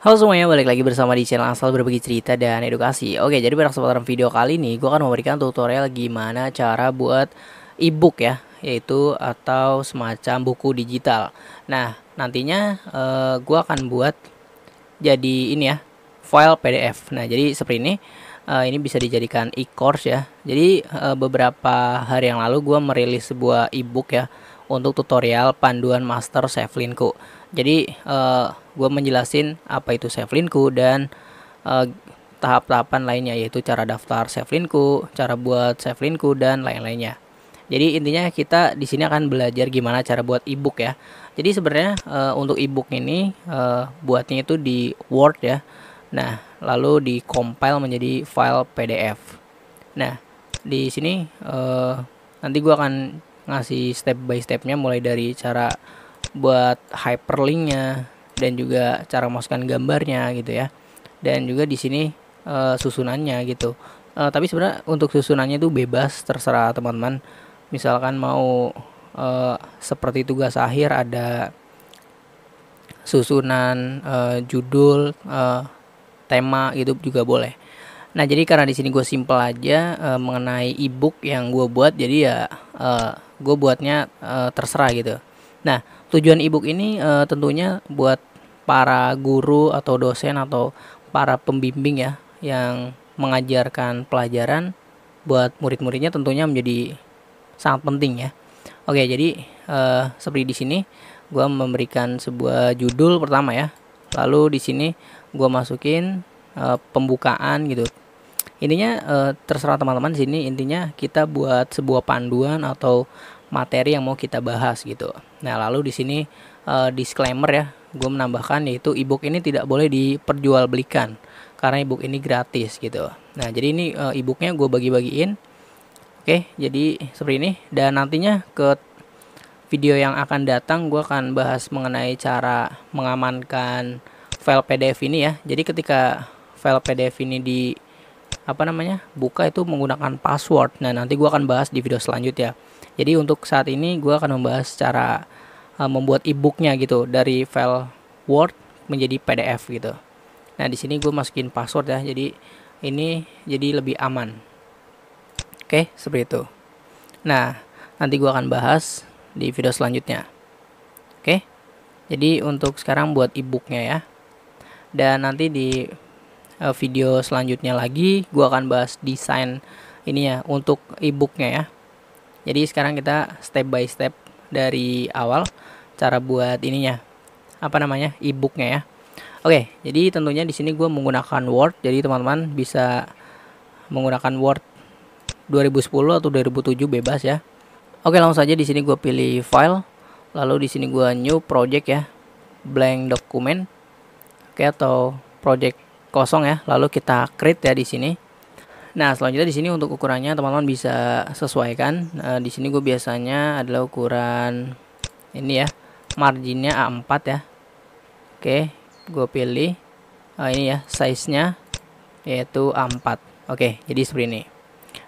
Halo semuanya, balik lagi bersama di channel Asal Berbagi Cerita dan Edukasi. Oke, jadi pada kesempatan video kali ini gue akan memberikan tutorial gimana cara buat ebook ya, yaitu atau semacam buku digital. Nah, nantinya gue akan buat jadi ini ya, file PDF. Nah, jadi seperti ini bisa dijadikan e-course ya. Jadi beberapa hari yang lalu gue merilis sebuah ebook ya untuk tutorial panduan master Shevlinku. Jadi gue menjelasin apa itu Shevlinku dan tahap-tahapan lainnya, yaitu cara daftar Shevlinku, cara buat Shevlinku dan lain-lainnya. Jadi intinya kita di sini akan belajar gimana cara buat ebook ya. Jadi sebenarnya untuk ebook ini buatnya itu di Word ya. Nah, lalu di compile menjadi file PDF. Nah, di sini nanti gue akan ngasih step by stepnya, mulai dari cara buat hyperlinknya dan juga cara masukkan gambarnya gitu ya, dan juga di sini susunannya gitu. Tapi sebenarnya untuk susunannya itu bebas, terserah teman-teman. Misalkan mau seperti tugas akhir ada susunan judul, tema gitu juga boleh. Nah, jadi karena di sini gue simple aja mengenai ebook yang gue buat, jadi ya gue buatnya terserah gitu. Nah, tujuan ebook ini tentunya buat para guru atau dosen atau para pembimbing ya yang mengajarkan pelajaran buat murid-muridnya, tentunya menjadi sangat penting ya. Oke, jadi seperti di sini gue memberikan sebuah judul pertama ya. Lalu di sini gue masukin pembukaan gitu. Intinya terserah teman-teman di sini, intinya kita buat sebuah panduan atau materi yang mau kita bahas gitu. Nah, lalu di sini disclaimer ya, gue menambahkan yaitu ebook ini tidak boleh diperjualbelikan karena ebook ini gratis gitu. Nah, jadi ini ebooknya gue bagi-bagiin. Oke, jadi seperti ini, dan nantinya ke video yang akan datang gue akan bahas mengenai cara mengamankan file PDF ini ya. Jadi ketika file PDF ini buka itu menggunakan password. Nah, nanti gue akan bahas di video selanjutnya. Jadi untuk saat ini gue akan membahas cara membuat ebooknya gitu dari file Word menjadi PDF gitu. Nah, di sini gue masukin password ya. Jadi ini jadi lebih aman. Oke, seperti itu. Nah, nanti gue akan bahas di video selanjutnya. Oke. Jadi untuk sekarang buat ebooknya ya. Dan nanti di video selanjutnya lagi gue akan bahas desain ini ya untuk ebooknya ya. Jadi sekarang kita step by step dari awal cara buat ininya ebooknya ya. Oke, jadi tentunya di sini gue menggunakan Word. Jadi teman-teman bisa menggunakan Word 2010 atau 2007 bebas ya. Oke, langsung saja di sini gue pilih file, lalu di sini gue new project ya, blank document. Oke, atau project kosong ya, lalu kita create ya di sini. Nah, selanjutnya di sini untuk ukurannya teman-teman bisa sesuaikan. Di sini gue biasanya adalah ukuran ini ya, marginnya A4 ya. Oke, gue pilih ini ya, size-nya yaitu A4. Oke, jadi seperti ini.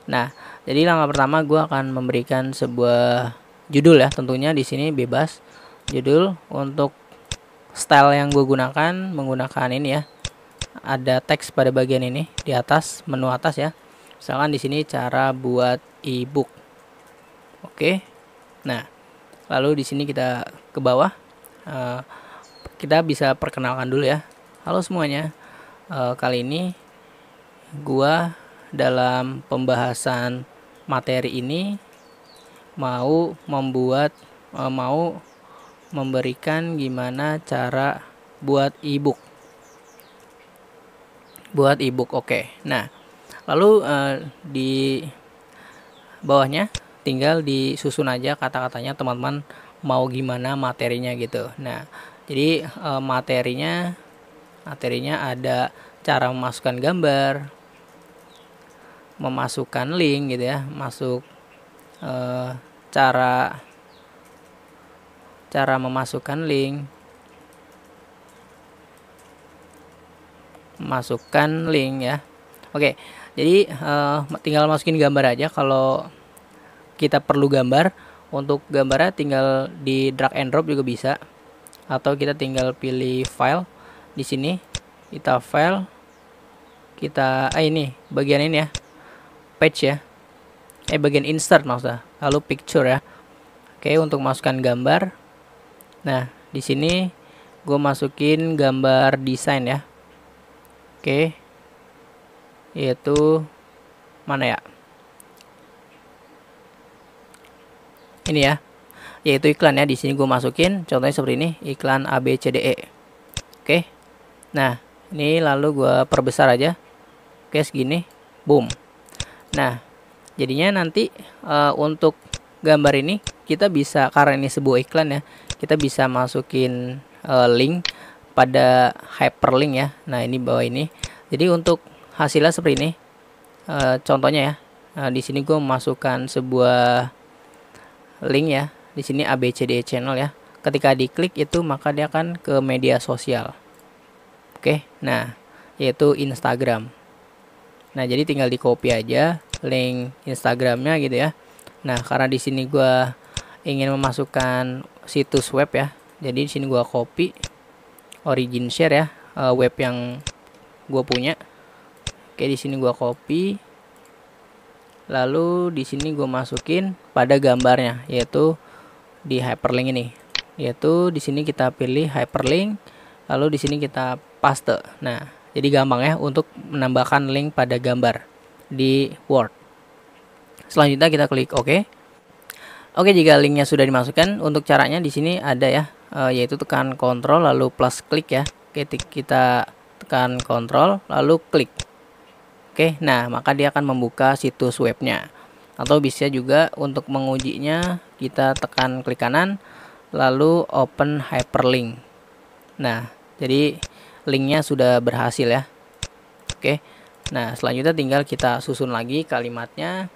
Nah, jadi langkah pertama gue akan memberikan sebuah judul ya, tentunya di sini bebas judul. Untuk style yang gue gunakan menggunakan ini ya, ada teks pada bagian ini di atas, menu atas ya. Misalkan di sini cara buat ebook. Oke. Nah, lalu di sini kita ke bawah, kita bisa perkenalkan dulu ya. Halo semuanya, kali ini gua dalam pembahasan materi ini mau memberikan gimana cara buat ebook. Oke. Nah, lalu di bawahnya tinggal disusun aja kata-katanya teman-teman mau gimana materinya gitu. Nah, jadi materinya ada cara memasukkan gambar, memasukkan link gitu ya, cara memasukkan link, ya. Oke, jadi tinggal masukin gambar aja. Kalau kita perlu gambar, untuk gambarnya tinggal di drag and drop juga bisa, atau kita tinggal pilih file di sini, kita file, kita ini bagian ini ya, page ya, bagian insert maksudnya, lalu picture ya. Oke, untuk masukkan gambar. Nah, di sini gue masukin gambar desain ya. Oke, yaitu mana ya? Ini ya, yaitu iklan ya. Di sini gue masukin, contohnya seperti ini, iklan ABCDE. Oke, nah ini lalu gue perbesar aja. Oke, segini, boom. Nah, jadinya nanti untuk gambar ini kita bisa, karena ini sebuah iklan ya, kita bisa masukin link pada hyperlink ya. Nah, ini bawah ini. Jadi untuk hasilnya seperti ini. Contohnya ya. Di sini gue memasukkan sebuah link ya. Di sini ABCD channel ya. Ketika diklik itu maka dia akan ke media sosial. Oke. Nah, yaitu Instagram. Nah, jadi tinggal di copy aja link Instagramnya gitu ya. Nah, karena di sini gue ingin memasukkan situs web ya. Jadi di sini gue copy origin share ya, web yang gue punya. Oke, di sini gue copy. Lalu di sini gue masukin pada gambarnya, yaitu di hyperlink ini. Yaitu di sini kita pilih hyperlink, lalu di sini kita paste. Nah, jadi gampang ya untuk menambahkan link pada gambar di Word. Selanjutnya kita klik OK. Oke, jika linknya sudah dimasukkan, untuk caranya di sini ada ya, yaitu tekan Ctrl lalu plus klik ya. Oke, kita tekan Ctrl lalu klik. Oke, nah maka dia akan membuka situs webnya. Atau bisa juga untuk mengujinya kita tekan klik kanan lalu open hyperlink. Nah, jadi linknya sudah berhasil ya. Oke, nah selanjutnya tinggal kita susun lagi kalimatnya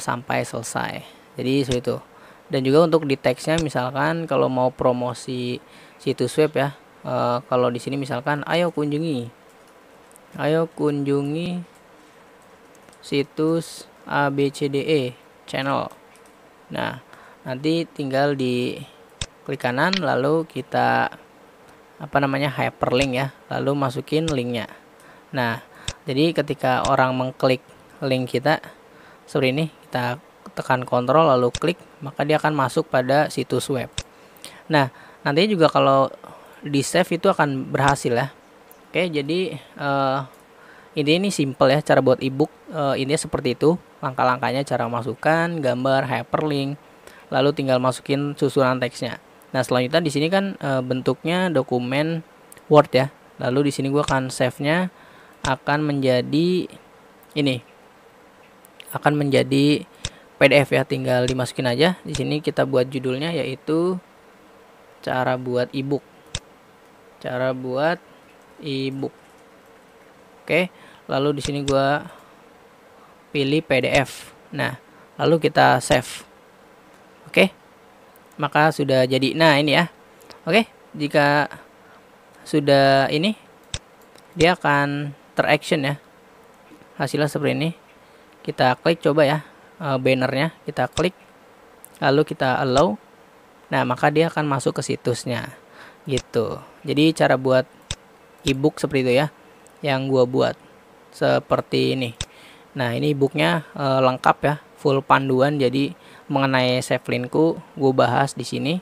sampai selesai. Jadi seperti itu. Dan juga untuk di teksnya, misalkan kalau mau promosi situs web ya, kalau di sini misalkan ayo kunjungi situs ABCDE channel. Nah, nanti tinggal di klik kanan lalu kita hyperlink ya, lalu masukin linknya. Nah, jadi ketika orang mengklik link kita seperti ini, kita tekan Ctrl lalu klik, maka dia akan masuk pada situs web. Nah, nanti juga kalau di save itu akan berhasil ya. Oke, jadi ini simple ya, cara buat ebook ini seperti itu langkah-langkahnya, cara masukkan gambar, hyperlink, lalu tinggal masukin susunan teksnya. Nah, selanjutnya di sini kan bentuknya dokumen Word ya. Lalu di sini gua akan save-nya akan menjadi ini. Akan menjadi PDF ya, tinggal dimasukin aja. Di sini kita buat judulnya yaitu cara buat ebook. Cara buat ebook. Oke, lalu di sini gua pilih PDF. Nah, lalu kita save. Oke, maka sudah jadi. Nah, ini ya. Oke, jika sudah ini, dia akan teraction ya. Hasilnya seperti ini. Kita klik coba ya, bannernya kita klik, lalu kita allow. Nah, maka dia akan masuk ke situsnya gitu. Jadi cara buat ebook seperti itu ya, yang gua buat seperti ini. Nah, ini ebooknya lengkap ya, full panduan. Jadi mengenai save linkku gue bahas di sini.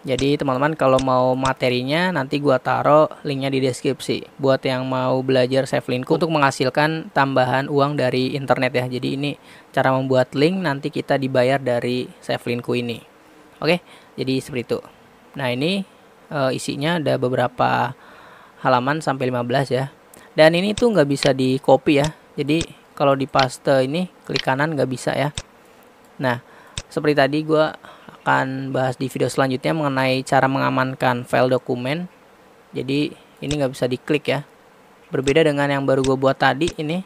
Jadi teman-teman kalau mau materinya nanti gua taruh linknya di deskripsi buat yang mau belajar save linkku untuk menghasilkan tambahan uang dari internet ya. Jadi ini cara membuat link, nanti kita dibayar dari save linkku ini. Oke, jadi seperti itu. Nah, ini isinya ada beberapa halaman sampai 15 ya. Dan ini tuh nggak bisa di copy ya. Jadi kalau di paste ini klik kanan nggak bisa ya. Nah, seperti tadi gua akan bahas di video selanjutnya mengenai cara mengamankan file dokumen. Jadi ini nggak bisa diklik ya. Berbeda dengan yang baru gue buat tadi, ini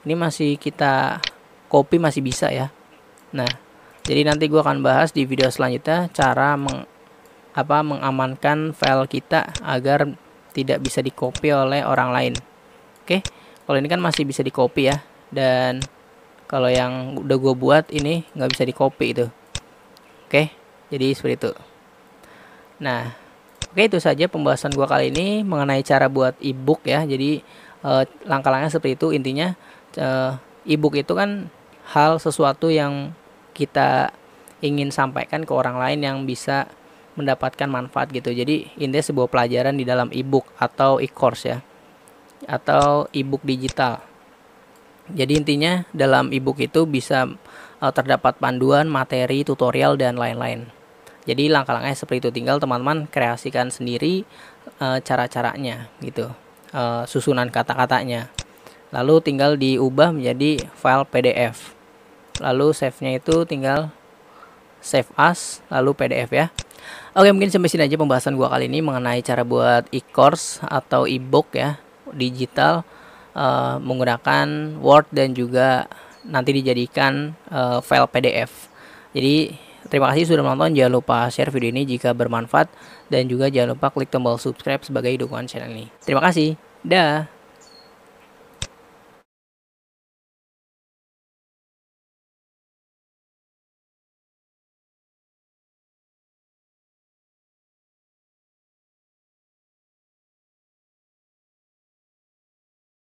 masih kita copy masih bisa ya. Nah, jadi nanti gue akan bahas di video selanjutnya cara mengamankan file kita agar tidak bisa di-copy oleh orang lain. Oke, kalau ini kan masih bisa di-copy ya. Dan kalau yang udah gue buat ini nggak bisa di-copy itu. Oke, jadi seperti itu. Nah, Oke, itu saja pembahasan gua kali ini mengenai cara buat ebook ya. Jadi langkah-langkahnya seperti itu intinya. eh, Ebook itu kan hal sesuatu yang kita ingin sampaikan ke orang lain yang bisa mendapatkan manfaat gitu. Jadi intinya sebuah pelajaran di dalam ebook atau e-course ya, atau ebook digital. Jadi intinya dalam ebook itu bisa terdapat panduan, materi, tutorial dan lain-lain. Jadi langkah-langkahnya seperti itu, tinggal teman-teman kreasikan sendiri cara-caranya gitu, susunan kata-katanya. Lalu tinggal diubah menjadi file PDF. Lalu save-nya itu tinggal save as, lalu PDF ya. Oke, mungkin sampai sini aja pembahasan gua kali ini mengenai cara buat e-course atau e-book ya, digital menggunakan Word dan juga nanti dijadikan file PDF. Jadi terima kasih sudah menonton. Jangan lupa share video ini jika bermanfaat dan juga jangan lupa klik tombol subscribe sebagai dukungan channel ini. Terima kasih. Dah.